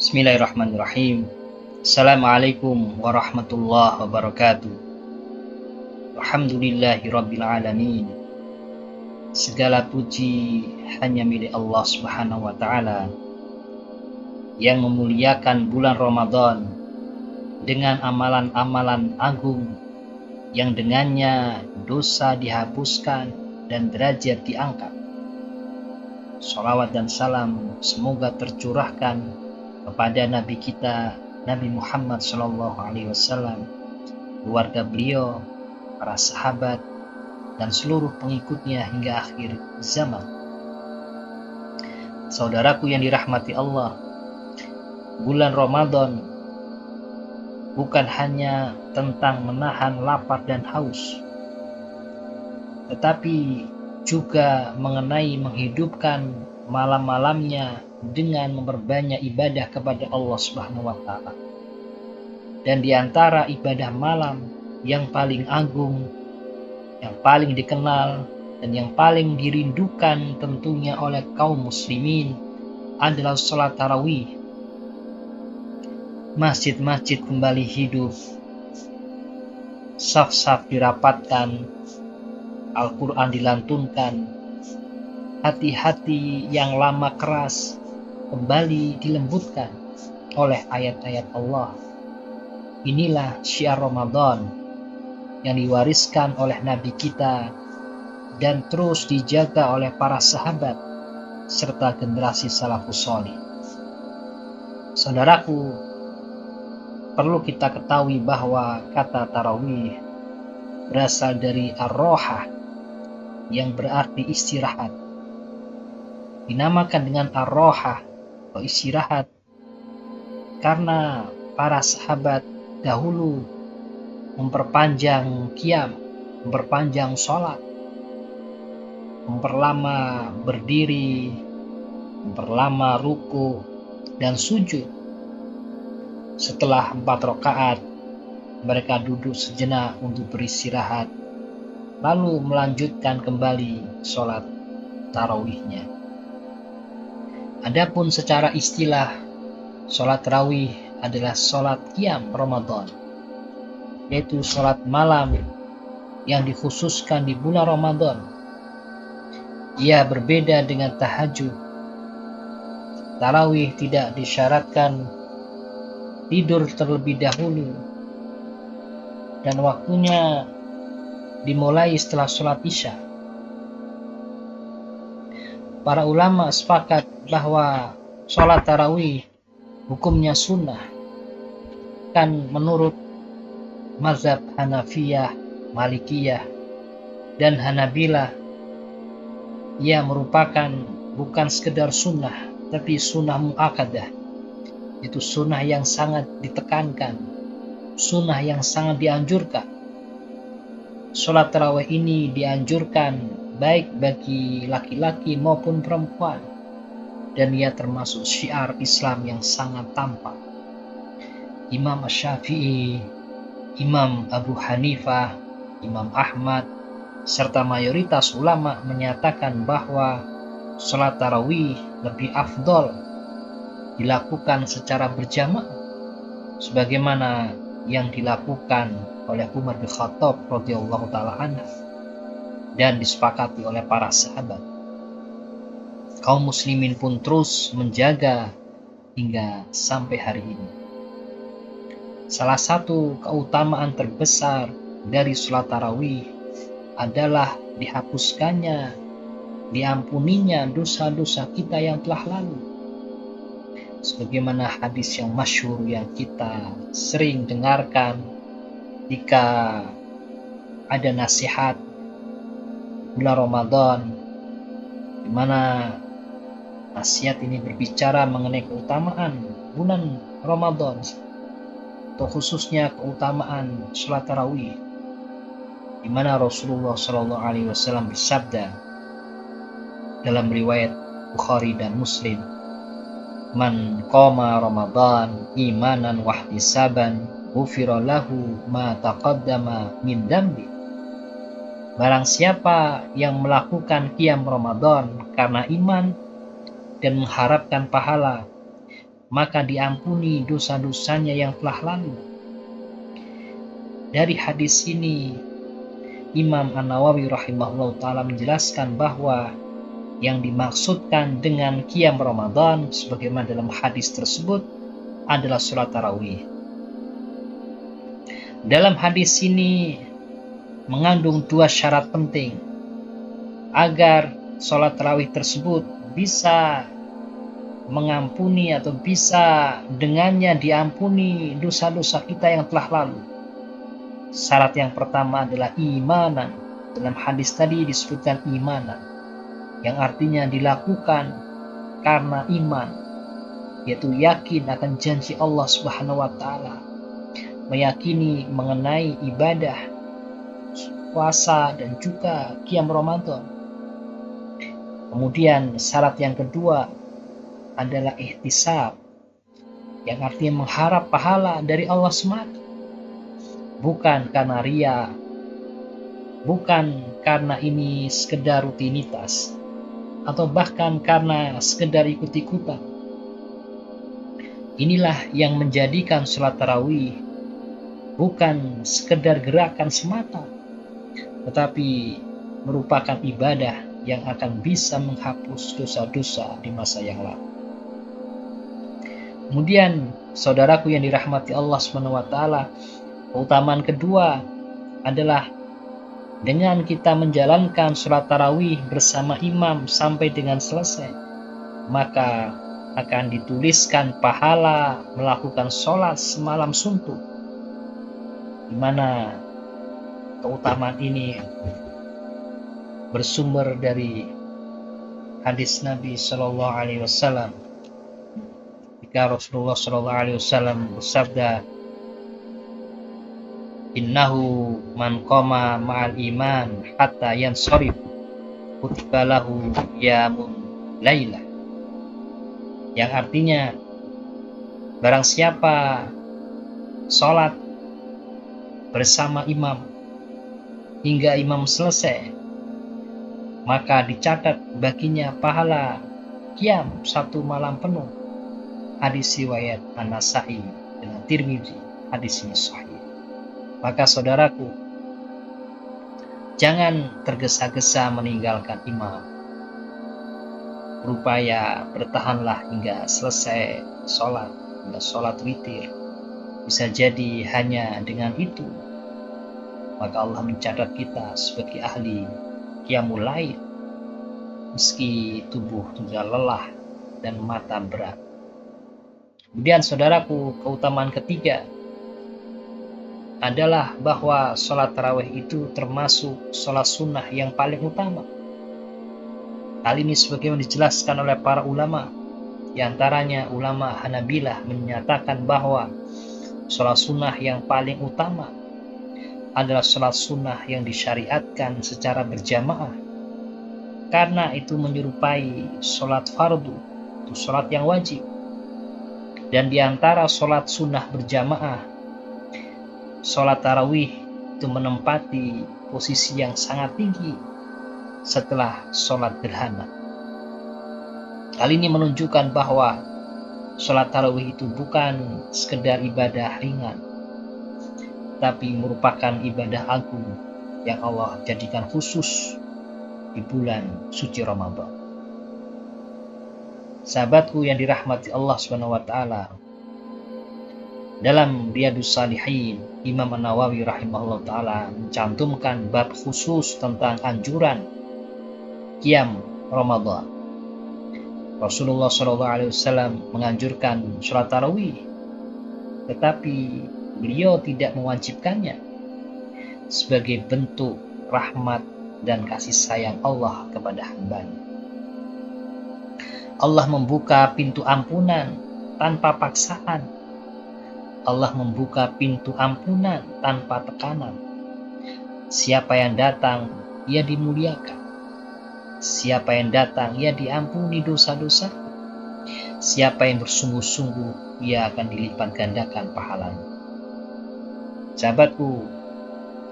Bismillahirrahmanirrahim. Assalamualaikum warahmatullahi wabarakatuh. Alhamdulillahi alamin. Segala puji hanya milik Allah Subhanahu wa taala yang memuliakan bulan Ramadan dengan amalan-amalan agung yang dengannya dosa dihapuskan dan derajat diangkat. Shalawat dan salam semoga tercurahkan kepada Nabi kita, Nabi Muhammad SAW, keluarga beliau, para sahabat, dan seluruh pengikutnya hingga akhir zaman. Saudaraku yang dirahmati Allah, bulan Ramadan bukan hanya tentang menahan lapar dan haus, tetapi juga mengenai menghidupkan malam-malamnya dengan memperbanyak ibadah kepada Allah Subhanahu wa taala. Dan di antara ibadah malam yang paling agung, yang paling dikenal dan yang paling dirindukan tentunya oleh kaum muslimin adalah sholat tarawih. Masjid-masjid kembali hidup, saf-saf dirapatkan, Al-Quran dilantunkan, hati-hati yang lama keras kembali dilembutkan oleh ayat-ayat Allah. Inilah syiar Ramadan yang diwariskan oleh Nabi kita dan terus dijaga oleh para sahabat serta generasi salafus shalih. Saudaraku, perlu kita ketahui bahwa kata tarawih berasal dari ar-rohah yang berarti istirahat. Dinamakan dengan ar-rohah atau istirahat karena para sahabat dahulu memperpanjang qiyam, memperpanjang sholat, memperlama berdiri, memperlama ruku dan sujud. Setelah 4 rakaat, mereka duduk sejenak untuk beristirahat, lalu melanjutkan kembali sholat tarawihnya. Adapun secara istilah, sholat tarawih adalah sholat qiyam Ramadan, yaitu sholat malam yang dikhususkan di bulan Ramadan. Ia berbeda dengan tahajud. Tarawih tidak disyaratkan tidur terlebih dahulu dan waktunya dimulai setelah sholat isya. Para ulama sepakat bahwa sholat tarawih hukumnya sunnah, kan menurut mazhab Hanafiyah, Malikiyah, dan Hanabilah ia merupakan bukan sekedar sunnah, tapi sunnah mu'akadah, itu sunnah yang sangat ditekankan, sunnah yang sangat dianjurkan. Sholat tarawih ini dianjurkan baik bagi laki-laki maupun perempuan, dan ia termasuk syiar Islam yang sangat tampak. Imam Syafi'i, Imam Abu Hanifah, Imam Ahmad, serta mayoritas ulama menyatakan bahwa sholat tarawih lebih afdol dilakukan secara berjamaah, sebagaimana yang dilakukan oleh Umar bin Khattab radhiyallahu taala anhu dan disepakati oleh para sahabat. Kaum muslimin pun terus menjaga hingga sampai hari ini. Salah satu keutamaan terbesar dari sholat tarawih adalah dihapuskannya, diampuninya dosa-dosa kita yang telah lalu. Sebagaimana hadis yang masyhur yang kita sering dengarkan jika ada nasihat bulan Ramadan, di mana nasihat ini berbicara mengenai keutamaan bulan Ramadan, atau khususnya keutamaan sholat tarawih, di mana Rasulullah SAW bersabda dalam riwayat Bukhari dan Muslim, "Man qama Ramadan imanan wahtisaban ghufira lahu ma taqaddama min dambi." Barang siapa yang melakukan qiyam Ramadan karena iman dan mengharapkan pahala, maka diampuni dosa-dosanya yang telah lalu. Dari hadis ini Imam An-Nawawi rahimahullah ta'ala menjelaskan bahwa yang dimaksudkan dengan qiyam Ramadan sebagaimana dalam hadis tersebut adalah sholat tarawih. Dalam hadis ini mengandung dua syarat penting agar sholat tarawih tersebut bisa mengampuni atau bisa dengannya diampuni dosa-dosa kita yang telah lalu. Syarat yang pertama adalah imanan. Dalam hadis tadi disebutkan imanan, yang artinya dilakukan karena iman, yaitu yakin akan janji Allah Subhanahu wa Ta'ala, meyakini mengenai ibadah puasa dan juga qiyam Ramadan. Kemudian syarat yang kedua adalah ihtisab, yang artinya mengharap pahala dari Allah semata, bukan karena ria, bukan karena ini sekedar rutinitas, atau bahkan karena sekedar ikut-ikutan. Inilah yang menjadikan sholat tarawih bukan sekedar gerakan semata, tetapi merupakan ibadah yang akan bisa menghapus dosa-dosa di masa yang lalu. Kemudian, saudaraku yang dirahmati Allah SWT, keutamaan kedua adalah dengan kita menjalankan sholat tarawih bersama imam sampai dengan selesai, maka akan dituliskan pahala melakukan sholat semalam suntuk, di mana keutamaan ini bersumber dari hadis Nabi Shallallahu Alaihi Wasallam. Jika Rasulullah Shallallahu Alaihi Wasallam bersabda, "Innahu man qama ma'al iman hatta yansharif kutiba lahu yamun lailah." Yang artinya, barang siapa sholat bersama imam hingga imam selesai, maka dicatat baginya pahala qiyam satu malam penuh. Hadis riwayat An-Nasa'i dan Tirmidzi. Hadis ini sahih. Maka saudaraku, jangan tergesa-gesa meninggalkan imam. Berupaya bertahanlah hingga selesai sholat, hingga sholat witir. Bisa jadi hanya dengan itu, maka Allah mencatat kita sebagai ahli qiyamul lail, meski tubuh sudah lelah dan mata berat. Kemudian saudaraku, keutamaan ketiga adalah bahwa sholat tarawih itu termasuk sholat sunnah yang paling utama. Hal ini sebagaimana dijelaskan oleh para ulama, di antaranya ulama Hanabilah menyatakan bahwa sholat sunnah yang paling utama adalah sholat sunnah yang disyariatkan secara berjamaah, karena itu menyerupai sholat fardu, itu sholat yang wajib. Dan di antara sholat sunnah berjamaah, sholat tarawih itu menempati posisi yang sangat tinggi setelah sholat gerhana. Hal ini menunjukkan bahwa sholat tarawih itu bukan sekedar ibadah ringan, tapi merupakan ibadah agung yang Allah jadikan khusus di bulan suci Ramadan. Sahabatku yang dirahmati Allah SWT, dalam Riyadhus Shalihin, Imam An-Nawawi rahimahullah ta'ala mencantumkan bab khusus tentang anjuran qiyam Ramadan. Rasulullah SAW menganjurkan sholat tarawih, tetapi beliau tidak mewajibkannya sebagai bentuk rahmat dan kasih sayang Allah kepada hambanya. Allah membuka pintu ampunan tanpa paksaan. Allah membuka pintu ampunan tanpa tekanan. Siapa yang datang, ia dimuliakan. Siapa yang datang, ia diampuni dosa-dosa. Siapa yang bersungguh-sungguh, ia akan dilipat gandakan pahalanya. Sahabatku,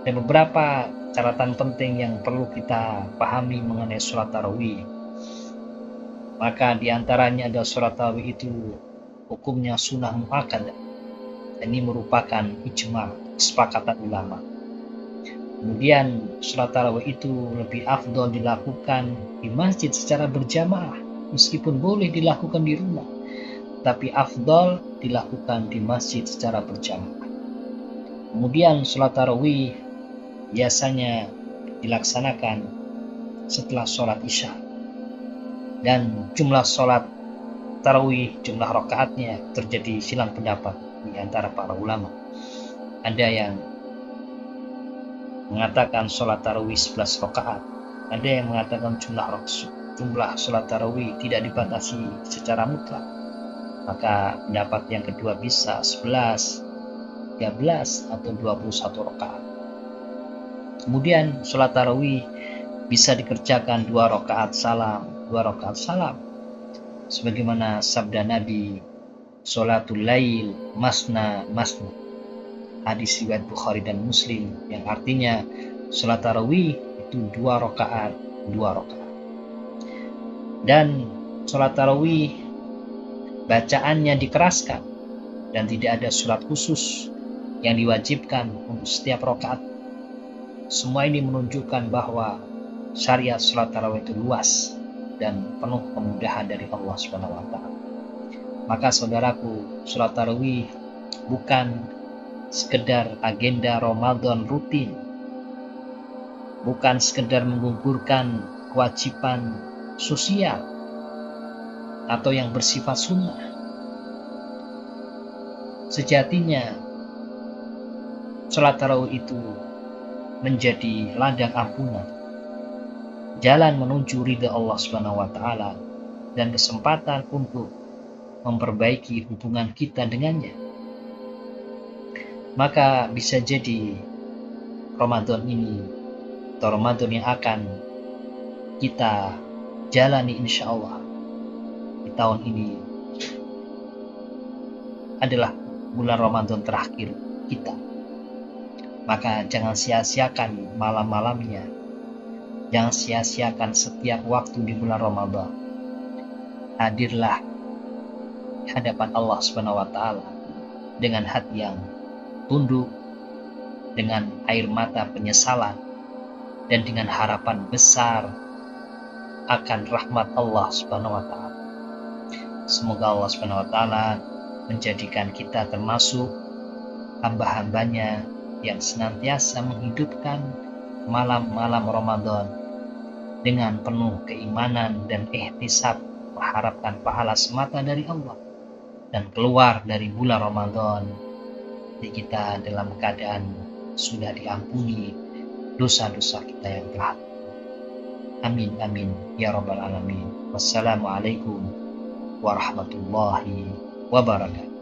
ada beberapa catatan penting yang perlu kita pahami mengenai sholat tarawih. Maka diantaranya adalah sholat tarawih itu hukumnya sunnah muakkadah. Ini merupakan ijma, kesepakatan ulama. Kemudian sholat tarawih itu lebih afdol dilakukan di masjid secara berjamaah, meskipun boleh dilakukan di rumah, tapi afdol dilakukan di masjid secara berjamaah. Kemudian sholat tarawih biasanya dilaksanakan setelah sholat isya, dan jumlah sholat tarawih, jumlah rakaatnya terjadi silang pendapat di antara para ulama. Ada yang mengatakan sholat tarawih 11 rakaat, ada yang mengatakan jumlah sholat tarawih tidak dibatasi secara mutlak, maka pendapat yang kedua bisa 11, 13 atau 21 rakaat. Kemudian sholat tarawih bisa dikerjakan 2 rakaat salam, 2 rakaat salam, sebagaimana sabda Nabi, sholatul lail masna masna, hadis riwayat Bukhari dan Muslim, yang artinya sholat tarawih itu 2 rakaat, 2 rakaat. Dan sholat tarawih bacaannya dikeraskan dan tidak ada surat khusus yang diwajibkan untuk setiap rakaat. Semua ini menunjukkan bahwa syariat sholat tarawih itu luas dan penuh kemudahan dari Allah Subhanahu wa Ta'ala. Maka saudaraku, sholat tarawih bukan sekedar agenda Ramadan rutin, bukan sekedar menggugurkan kewajiban sosial atau yang bersifat sunnah. Sejatinya sholat tarawih itu menjadi ladang ampunan, jalan menuju ridha Allah Subhanahu wa Ta'ala, dan kesempatan untuk memperbaiki hubungan kita dengannya. Maka bisa jadi Ramadan ini, atau Ramadan yang akan kita jalani insya Allah di tahun ini, adalah bulan Ramadan terakhir kita. Maka jangan sia-siakan malam-malamnya, jangan sia-siakan setiap waktu di bulan Ramadan. Hadirlah di hadapan Allah Subhanahu wa Ta'ala dengan hati yang tunduk, dengan air mata penyesalan, dan dengan harapan besar akan rahmat Allah Subhanahu wa Ta'ala. Semoga Allah Subhanahu wa Ta'ala menjadikan kita termasuk hamba-hambanya yang senantiasa menghidupkan malam-malam Ramadan dengan penuh keimanan dan ihtisab, mengharapkan pahala semata dari Allah, dan keluar dari bulan Ramadan kita dalam keadaan sudah diampuni dosa-dosa kita yang telah. Amin amin ya rabbal alamin. Wassalamualaikum warahmatullahi wabarakatuh.